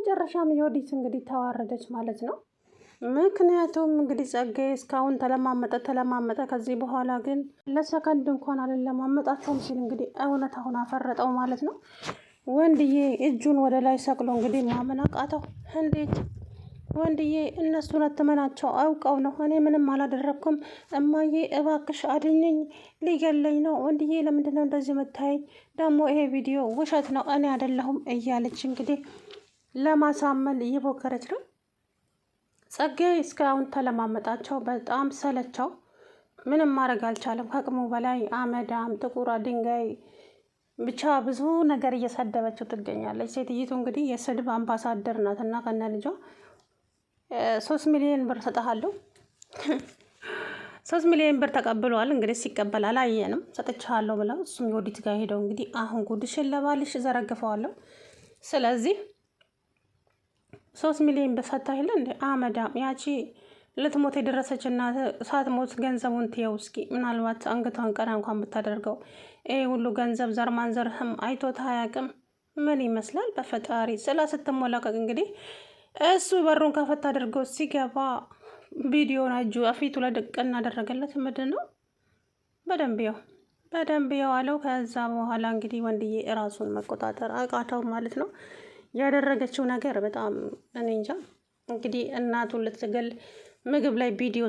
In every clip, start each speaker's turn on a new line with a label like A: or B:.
A: በመጨረሻም የወዲት እንግዲህ ተዋረደች ማለት ነው። ምክንያቱም እንግዲህ ጸጋዬ እስካሁን ተለማመጠ። ከዚህ በኋላ ግን ለሰከንድ እንኳን አልለማመጣቸውም ሲል እንግዲህ እውነታውን አፈረጠው ማለት ነው። ወንድዬ እጁን ወደ ላይ ሰቅሎ እንግዲህ ማመን አቃተው። እንዴት ወንድዬ እነሱን አትመናቸው፣ አውቀው ነው፣ እኔ ምንም አላደረግኩም። እማዬ እባክሽ አድኝኝ፣ ሊገለኝ ነው። ወንድዬ ለምንድን ነው እንደዚህ የምታየኝ? ደግሞ ይሄ ቪዲዮ ውሸት ነው፣ እኔ አይደለሁም እያለች እንግዲህ ለማሳመን እየሞከረች ነው። ጸጋዬ እስካሁን ተለማመጣቸው፣ በጣም ሰለቸው። ምንም ማድረግ አልቻለም። ከአቅሙ በላይ አመዳም፣ ጥቁር ድንጋይ፣ ብቻ ብዙ ነገር እየሰደበችው ትገኛለች። ሴትይቱ እንግዲህ የስድብ አምባሳደር ናት እና ከነ ልጇ 3 ሚሊዮን ብር ሰጠሃለሁ 3 ሚሊዮን ብር ተቀብሏል። እንግዲህ ሲቀበል አላየንም። ሰጥቻለሁ ብለው እሱም የወዲት ጋር ሄደው እንግዲህ አሁን ጉድሽን ለባልሽ ዘረግፈዋለሁ። ስለዚህ 3 ሚሊዮን ብር ሰጥታ የለ እንደ አመዳም ያቺ ልትሞት የደረሰች እና ሳትሞት ገንዘቡን ትየው እስኪ። ምናልባት አንገቷን ቀና እንኳን ብታደርገው ይሄ ሁሉ ገንዘብ ዘር ማንዘርህም አይቶት አያውቅም። ምን ይመስላል በፈጣሪ ስላ ስትሞላቀቅ እንግዲህ እሱ በሩን ከፈት አድርጎ ሲገባ ቪዲዮን እጁ ፊቱ ላይ ድቅ እናደረገለት። ምንድን ነው በደንብ ያው አለው። ከዛ በኋላ እንግዲህ ወንድዬ እራሱን መቆጣጠር አቃተው ማለት ነው። ያደረገችው ነገር በጣም እኔ እንጃ። እንግዲህ እናቱን ልትገል ምግብ ላይ ቪዲዮ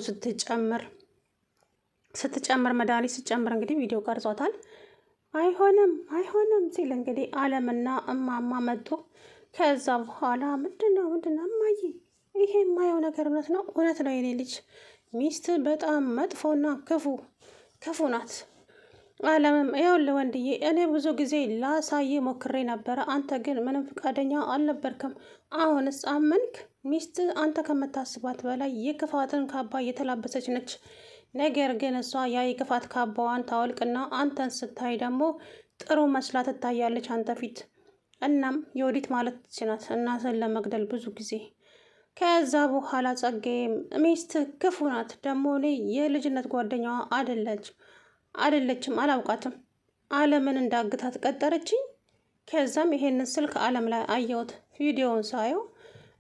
A: ስትጨምር መድኃኒት ስትጨምር እንግዲህ ቪዲዮ ቀርጿታል። አይሆንም ሲል እንግዲህ አለምና እማማ መጡ። ከዛ በኋላ ምንድነው እማዬ ይሄ የማየው ነገር እውነት ነው የኔ ልጅ ሚስት በጣም መጥፎና ክፉ ናት። አለምም ይኸውልህ ወንድዬ እኔ ብዙ ጊዜ ላሳይ ሞክሬ ነበረ፣ አንተ ግን ምንም ፈቃደኛ አልነበርክም። አሁንስ አመንክ? ሚስት አንተ ከምታስባት በላይ የክፋትን ካባ እየተላበሰች ነች። ነገር ግን እሷ ያ የክፋት ካባዋን ታወልቅና አንተን ስታይ ደግሞ ጥሩ መስላ ትታያለች አንተ ፊት። እናም የወዲት ማለት ናት እናትን ለመግደል ብዙ ጊዜ። ከዛ በኋላ ጸጋዬም ሚስት ክፉ ናት፣ ደግሞ እኔ የልጅነት ጓደኛዋ አይደለችም፣ አላውቃትም። አለምን እንዳግታት ቀጠረችኝ። ከዛም ይሄንን ስልክ አለም ላይ አየሁት። ቪዲዮውን ሳየው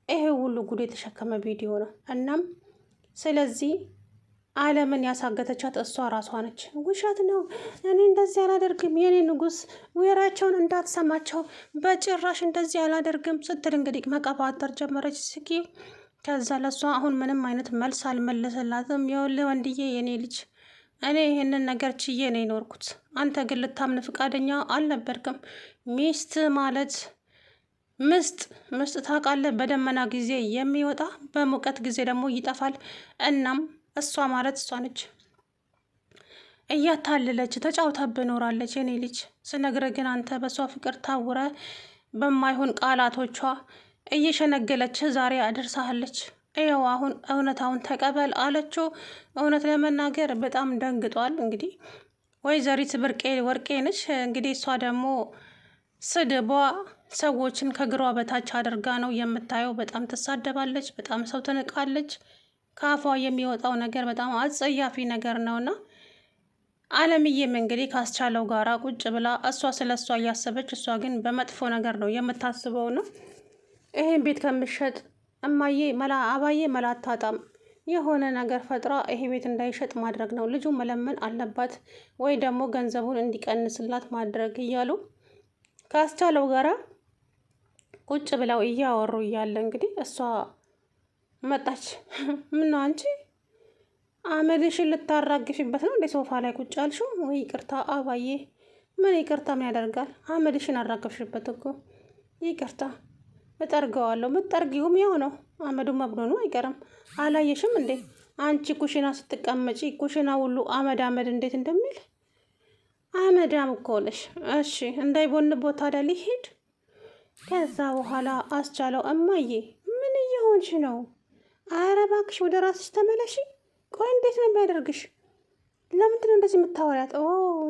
A: ይሄ ሁሉ ጉድ የተሸከመ ቪዲዮ ነው። እናም ስለዚህ አለምን ያሳገተቻት እሷ ራሷ ነች። ውሸት ነው፣ እኔ እንደዚህ አላደርግም፣ የኔ ንጉስ ወሬያቸውን እንዳትሰማቸው፣ በጭራሽ እንደዚህ አላደርግም ስትል እንግዲህ መቀባጠር ጀመረች። ስኪ ከዛ ለእሷ አሁን ምንም አይነት መልስ አልመለሰላትም። ይኸውልህ ወንድዬ የኔ ልጅ እኔ ይህንን ነገር ችዬ ነው የኖርኩት። አንተ ግን ልታምን ፈቃደኛ አልነበርክም። ሚስት ማለት ምስጥ ታውቃለህ፣ በደመና ጊዜ የሚወጣ በሙቀት ጊዜ ደግሞ ይጠፋል። እናም እሷ ማለት እሷ ነች። እያታለለች ተጫውታብህ ኖራለች የኔ ልጅ። ስነግርህ ግን አንተ በእሷ ፍቅር ታውረ በማይሆን ቃላቶቿ እየሸነገለች ዛሬ አደርሳሃለች። ይኸው አሁን እውነታውን ተቀበል አለችው። እውነት ለመናገር በጣም ደንግጧል። እንግዲህ ወይዘሪት ወርቄ ነች። እንግዲህ እሷ ደግሞ ስድቧ ሰዎችን ከግሯ በታች አድርጋ ነው የምታየው። በጣም ትሳደባለች፣ በጣም ሰው ትንቃለች። ከአፏ የሚወጣው ነገር በጣም አጸያፊ ነገር ነውና አለምዬም እንግዲህ ካስቻለው ጋራ ቁጭ ብላ እሷ ስለ እሷ እያሰበች፣ እሷ ግን በመጥፎ ነገር ነው የምታስበው ነው። ይሄን ቤት ከምሸጥ እማዬ አባዬ መላ አታጣም፣ የሆነ ነገር ፈጥራ ይሄ ቤት እንዳይሸጥ ማድረግ ነው። ልጁ መለመን አለባት ወይ ደግሞ ገንዘቡን እንዲቀንስላት ማድረግ እያሉ ካስቻለው ጋራ ቁጭ ብለው እያወሩ እያለ እንግዲህ እሷ መጣች። ምነው አንቺ አመልሽን ልታራግፊበት ነው እንደ ሶፋ ላይ ቁጭ አልሽው? ወይ ይቅርታ አባዬ። ምን ይቅርታ ምን ያደርጋል? አመልሽን አራገፍሽበት እኮ። ይቅርታ እጠርገዋለሁ። ምትጠርጊውም ያው ነው፣ አመዱ መብኖኑ አይቀርም። አላየሽም እንዴ አንቺ ኩሽና ስትቀመጪ ኩሽና ሁሉ አመድ እንዴት እንደሚል? አመዳም እኮ ነሽ። እሺ እንዳይቦን ቦታ ታዲያ ሊሄድ። ከዛ በኋላ አስቻለው እማዬ ምን እየሆንሽ ነው? ኧረ እባክሽ ወደ ራስሽ ተመለሺ። ቆይ እንዴት ነው የሚያደርግሽ? ለምንድን ነው እንደዚህ የምታወሪያት? ኦ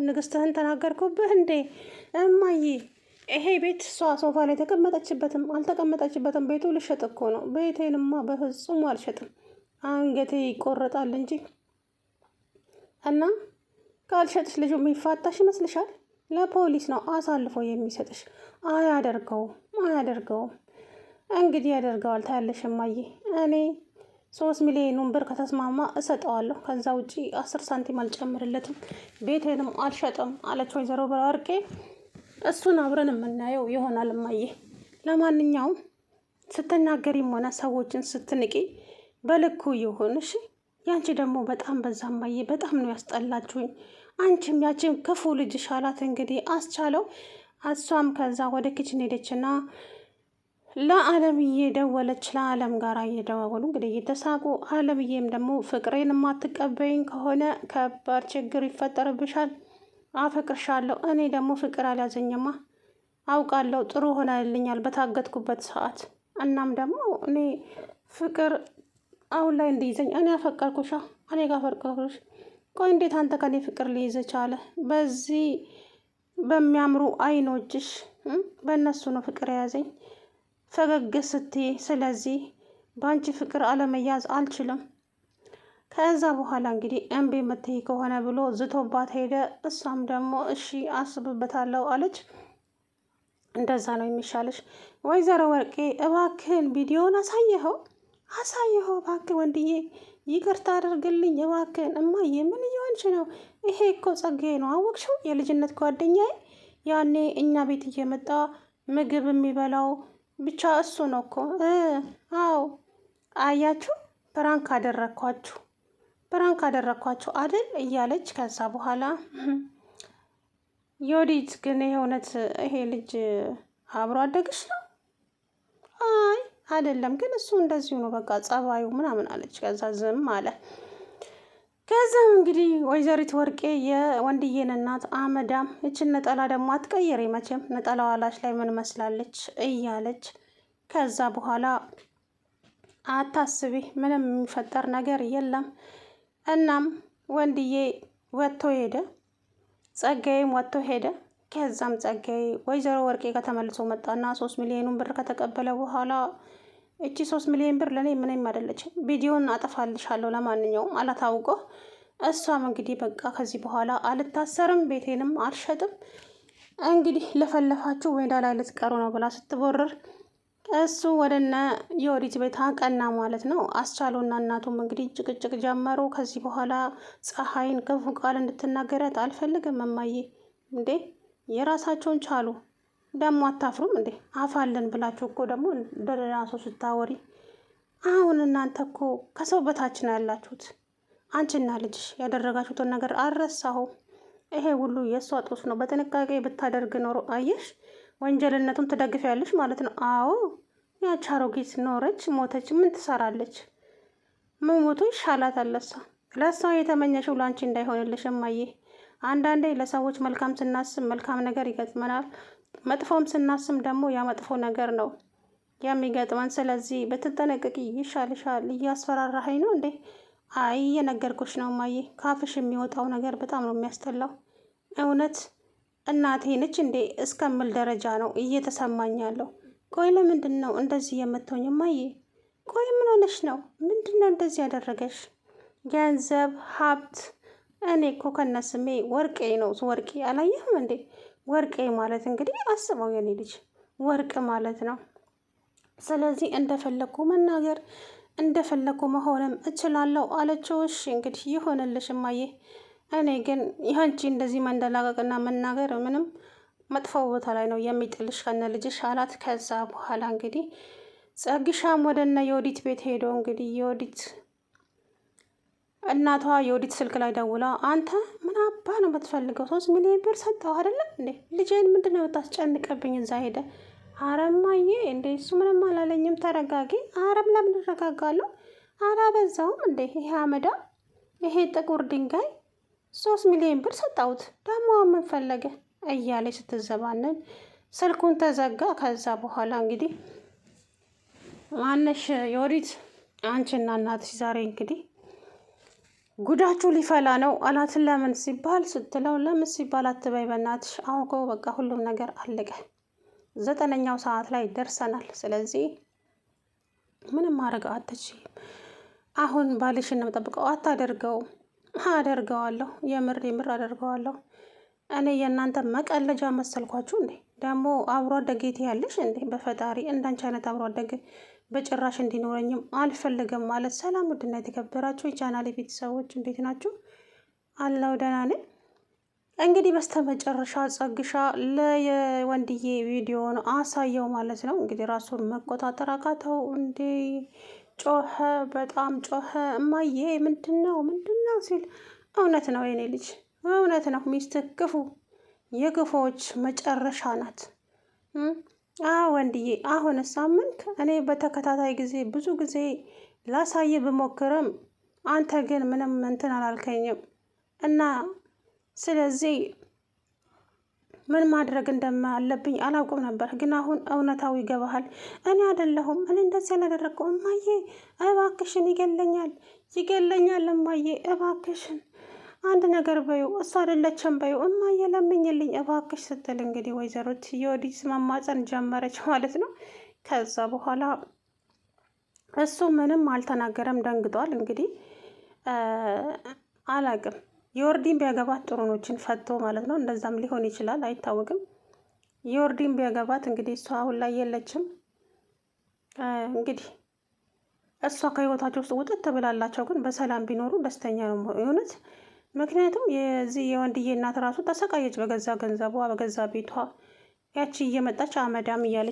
A: ንግስትህን ተናገርኩብህ እንዴ? እማዬ ይሄ ቤት እሷ ሶፋ ላይ ተቀመጠችበትም አልተቀመጠችበትም ቤቱ ልሸጥ እኮ ነው። ቤቴንማ በፍጹም አልሸጥም፣ አንገቴ ይቆረጣል እንጂ። እና ካልሸጥሽ ልጁ የሚፋታሽ ይመስልሻል? ለፖሊስ ነው አሳልፎ የሚሰጥሽ። አያደርገውም። እንግዲህ ያደርገዋል ታያለሽ እማዬ። እኔ 3 ሚሊዮኑን ብር ከተስማማ እሰጠዋለሁ። ከዛ ውጪ 10 ሳንቲም አልጨምርለትም፣ ቤቴንም አልሸጥም አለች ወይዘሮ ወርቄ። እሱን አብረን የምናየው ይሆናል እማዬ። ለማንኛውም ስትናገሪም ሆነ ሰዎችን ስትንቂ በልኩ ይሁን እሺ። ያንቺ ደግሞ በጣም በዛ እማዬ፣ በጣም ነው ያስጠላችሁኝ። አንቺም ያቺም ክፉ ልጅሽ አላት እንግዲህ አስቻለው። እሷም ከዛ ወደ ኪችን ሄደችና ለአለምዬ ደወለች። ለአለም ጋር እየደዋወሉ እንግዲህ እየተሳቁ፣ አለምዬም ደግሞ ፍቅሬን የማትቀበይኝ ከሆነ ከባድ ችግር ይፈጠርብሻል፣ አፈቅርሻለሁ። እኔ ደግሞ ፍቅር አልያዘኝማ አውቃለሁ፣ ጥሩ ሆነልኛል በታገትኩበት ሰዓት። እናም ደግሞ እኔ ፍቅር አሁን ላይ እንዲይዘኝ እኔ አፈቀርኩሻ፣ እኔ ጋር ፈቀርኩሽ። ቆይ እንዴት አንተ ከኔ ፍቅር ሊይዝ ቻለ? በዚህ በሚያምሩ አይኖችሽ በእነሱ ነው ፍቅር የያዘኝ ፈገግ ስትይ። ስለዚህ በአንቺ ፍቅር አለመያዝ አልችልም። ከዛ በኋላ እንግዲህ እምቢ የምትይ ከሆነ ብሎ ዝቶባት ሄደ። እሷም ደግሞ እሺ አስብበታለሁ አለች። እንደዛ ነው የሚሻለሽ ወይዘሮ ወርቄ፣ እባክህን ቪዲዮን አሳየኸው እባክህ ወንድዬ፣ ይቅርታ አድርግልኝ እባክህን። እማዬ ምን እየሆንሽ ነው? ይሄ እኮ ጸጋዬ ነው አወቅሽው? የልጅነት ጓደኛዬ፣ ያኔ እኛ ቤት እየመጣ ምግብ የሚበላው ብቻ እሱ ነው እኮ። አዎ አያችሁ፣ ፕራንክ አደረግኳችሁ አይደል እያለች ከዛ በኋላ ዮዲት ግን የእውነት ይሄ ልጅ አብሮ አደግሽ ነው? አይ አይደለም፣ ግን እሱ እንደዚሁ ነው በቃ ጸባዩ ምናምን አለች። ከዛ ዝም አለ። ከዛም እንግዲህ ወይዘሪት ወርቄ የወንድዬን እናት አመዳም፣ እችን ነጠላ ደግሞ አትቀይሬ መቼም ነጠላዋ ላሽ ላይ ምን መስላለች እያለች ከዛ በኋላ አታስቢ፣ ምንም የሚፈጠር ነገር የለም። እናም ወንድዬ ወጥቶ ሄደ፣ ጸጋዬም ወጥቶ ሄደ። ከዛም ጸጋዬ ወይዘሮ ወርቄ ከተመልሶ መጣና 3 ሚሊዮኑን ብር ከተቀበለ በኋላ እቺ 3 ሚሊዮን ብር ለእኔ ምንም አይደለች፣ ቪዲዮን አጠፋልሻለሁ ለማንኛውም አላታውቆ። እሷም እንግዲህ በቃ ከዚህ በኋላ አልታሰርም፣ ቤቴንም አልሸጥም፣ እንግዲህ ለፈለፋችሁ ሜዳ ላይ ልትቀሩ ነው ብላ ስትቦርር እሱ ወደነ የወዲት ቤት አቀና ማለት ነው። አስቻለውና እናቱም እንግዲህ ጭቅጭቅ ጀመሩ። ከዚህ በኋላ ፀሐይን ክፉ ቃል እንድትናገረት አልፈልግም እማዬ። እንዴ የራሳቸውን ቻሉ፣ ደግሞ አታፍሩም እንዴ? አፋለን ብላችሁ እኮ ደግሞ እንደሌላ ሰው ስታወሪ። አሁን እናንተ እኮ ከሰው በታች ነው ያላችሁት። አንቺና ልጅሽ ያደረጋችሁትን ነገር አልረሳሁም። ይሄ ሁሉ የእሷ ጦስ ነው። በጥንቃቄ ብታደርግ ኖሮ አየሽ፣ ወንጀልነቱን ትደግፊያለሽ ማለት ነው። አዎ ያች አሮጊት ኖረች ሞተች፣ ምን ትሰራለች? መሞቱ ይሻላታል። ለእሷ የተመኘሽው ለአንቺ እንዳይሆንልሽ እማዬ። አንዳንዴ ለሰዎች መልካም ስናስብ መልካም ነገር ይገጥመናል፣ መጥፎም ስናስብ ደግሞ ያ መጥፎ ነገር ነው የሚገጥመን። ስለዚህ ብትጠነቀቂ ይሻልሻል። እያስፈራራኸኝ ነው እንዴ? አይ የነገርኩሽ ነው እማዬ። ካፍሽ የሚወጣው ነገር በጣም ነው የሚያስጠላው። እውነት እናቴ ነች እንዴ እስከምል ደረጃ ነው እየተሰማኝ ያለው። ቆይ ለምንድን ነው እንደዚህ የምትሆኝ እማዬ? ቆይ ምን ሆነሽ ነው? ምንድን ነው እንደዚህ ያደረገሽ? ገንዘብ፣ ሀብት። እኔ እኮ ከነስሜ ወርቄ ነው። ወርቄ አላየህም እንዴ? ወርቄ ማለት እንግዲህ አስበው የኔ ልጅ ወርቅ ማለት ነው። ስለዚህ እንደፈለግኩ መናገር እንደፈለግኩ መሆንም እችላለሁ አለችው። እሺ እንግዲህ ይሆንልሽ እማዬ። እኔ ግን ያንቺ እንደዚህ መንደላቀቅና መናገር ምንም መጥፎ ቦታ ላይ ነው የሚጥልሽ ከነ ልጅሽ አላት። ከዛ በኋላ እንግዲህ ጸግሻም ወደነ የወዲት ቤት ሄዶ እንግዲህ የወዲት እናቷ የወዲት ስልክ ላይ ደውላ አንተ ምን አባ ነው የምትፈልገው? 3 ሚሊዮን ብር ሰጠው አይደለም እንዴ? ልጄን ምንድን ነው የምታስጨንቀብኝ? እዛ ሄደ። አረማዬ እንዴ እሱ ምንም አላለኝም፣ ተረጋጊ። አረም ለምን እረጋጋለሁ? አላበዛውም እንዴ? ይሄ አመዳ፣ ይሄ ጥቁር ድንጋይ 3 ሚሊዮን ብር ሰጣሁት። ደግሞ ምን ፈለገ እያለች ስትዘባነን ስልኩን ተዘጋ። ከዛ በኋላ እንግዲህ ማነሽ የወዲት አንቺና እናትሽ ዛሬ እንግዲህ ጉዳችሁ ሊፈላ ነው አላት። ለምን ሲባል ስትለው ለምን ሲባል አትበይ በእናትሽ፣ አውቆ በቃ ሁሉም ነገር አለቀ። 9ኛው ሰዓት ላይ ደርሰናል። ስለዚህ ምንም ማድረግ አትችይም። አሁን ባልሽን ነው የምጠብቀው። አታደርገውም። አደርገዋለሁ፣ የምር አደርገዋለሁ። እኔ የእናንተ መቀለጃ መሰልኳችሁ እንዴ? ደግሞ አብሮ አደጌት ያለሽ እንዴ? በፈጣሪ እንዳንቺ አይነት አብሮ አደግ በጭራሽ እንዲኖረኝም አልፈልግም ማለት። ሰላም ውድና የተከበራችሁ የቻናሌ ቤተሰቦች እንዴት ናችሁ? አለው ደህና ነኝ። እንግዲህ በስተመጨረሻ ጸግሻ ለወንድዬ ቪዲዮን አሳየው ማለት ነው። እንግዲህ ራሱን መቆጣጠር አቃተው። እንዴ ጮኸ፣ በጣም ጮኸ። እማዬ ምንድን ነው ሲል እውነት ነው የኔ ልጅ እውነት ነው፣ ሚስትህ ክፉ የክፉዎች መጨረሻ ናት። ወንድዬ አሁንስ አመንክ? እኔ በተከታታይ ጊዜ ብዙ ጊዜ ላሳይ ብሞክርም አንተ ግን ምንም እንትን አላልከኝም እና ስለዚህ ምን ማድረግ እንደማለብኝ አላውቅም ነበር። ግን አሁን እውነታው ይገባሃል። እኔ አይደለሁም እኔ እንደዚህ ያላደረገው እማዬ እባክሽን፣ ይገለኛል እማዬ እባክሽን አንድ ነገር በዩ፣ እሱ አይደለችም በዩ እማዬ ለምኝልኝ እባክሽ ስትል እንግዲህ ወይዘሮት የወዲት መማፀን ጀመረች ማለት ነው። ከዛ በኋላ እሱ ምንም አልተናገረም፣ ደንግጧል። እንግዲህ አላቅም የወርዲን ቢያገባት ጥሩኖችን ፈቶ ማለት ነው። እንደዛም ሊሆን ይችላል አይታወቅም። የወርዲን ቢያገባት እንግዲህ እሷ አሁን ላይ የለችም። እንግዲህ እሷ ከህይወታቸው ውስጥ ውጥት ትብላላቸው፣ ግን በሰላም ቢኖሩ ደስተኛ ነው የሆኑት። ምክንያቱም የዚህ የወንድዬ እናት ራሱ ተሰቃየች፣ በገዛ ገንዘቧ በገዛ ቤቷ። ያቺ እየመጣች አመዳም እያለች